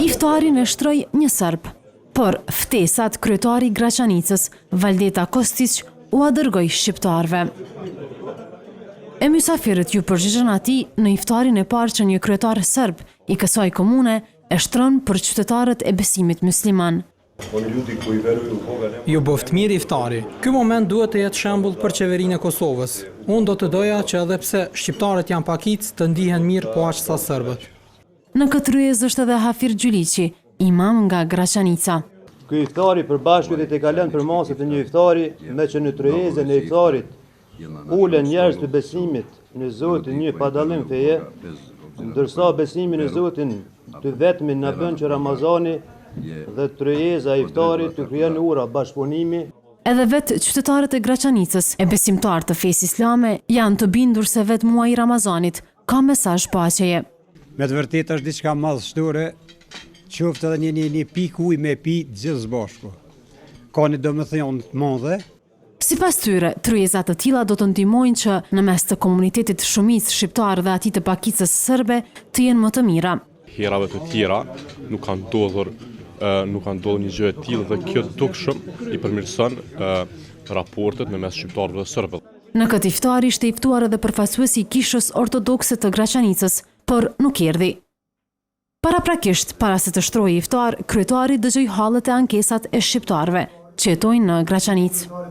Iftarin e shtroi një serb, por ftesat kryetari i Graçanicës, Valdeta Kostić, u dërgoi shqiptarëve. E mysafirët ju përgjigjen atij në iftarin e parë që një kryetar serb i kësaj komune e shtron për qytetarët e besimit musliman. Ju boft mirë iftari. Ky moment duhet të jetë shembull për qeverinë e Kosovës. Unë do të doja që edhe pse shqiptarët janë pakicë të ndihen mirë po aq sa serbët. Në këtë ryezë është edhe Hafir Gjyliqi, imam nga Graçanica. Ky iftari përbashkët e kalon për masat e një iftari, me që në tryezën e iftarit ulen njerëz të besimit në Zotin një pa dallim feje, ndërsa besimi në Zotin të vetmin na bën që Ramazani dhe tryeza e iftarit të krijon ura bashkëpunimi. Edhe vetë qytetarët e Graçanicës e besimtarë të fesë islame janë të bindur se vetë muaji i Ramazanit ka mesazh paqeje. Me të vërtetë është diçka madhështore, qoftë edhe një pikë ujë me pi gjithë së bashku. Ka një domethënie të madhe. Sipas tyre, tryeza të tilla do të ndihmojnë që në mes të komunitetit shumicë shqiptar dhe atij të pakicës serbe të jenë më të mira. Herave të tjera nuk kanë ndodhur një gjë e tillë dhe kjo dukshëm i përmirëson raportet në mes shqiptarëve dhe serbëve. Në këtë iftar ishte i ftuar edhe përfaqësuesi i kishës ortodokse të Graçanicës, por nuk erdhi. Paraprakisht, para se të shtrojë iftar, kryetari dëgjoi hallet e ankesat e shqiptarëve që jetojnë në Graçanicë.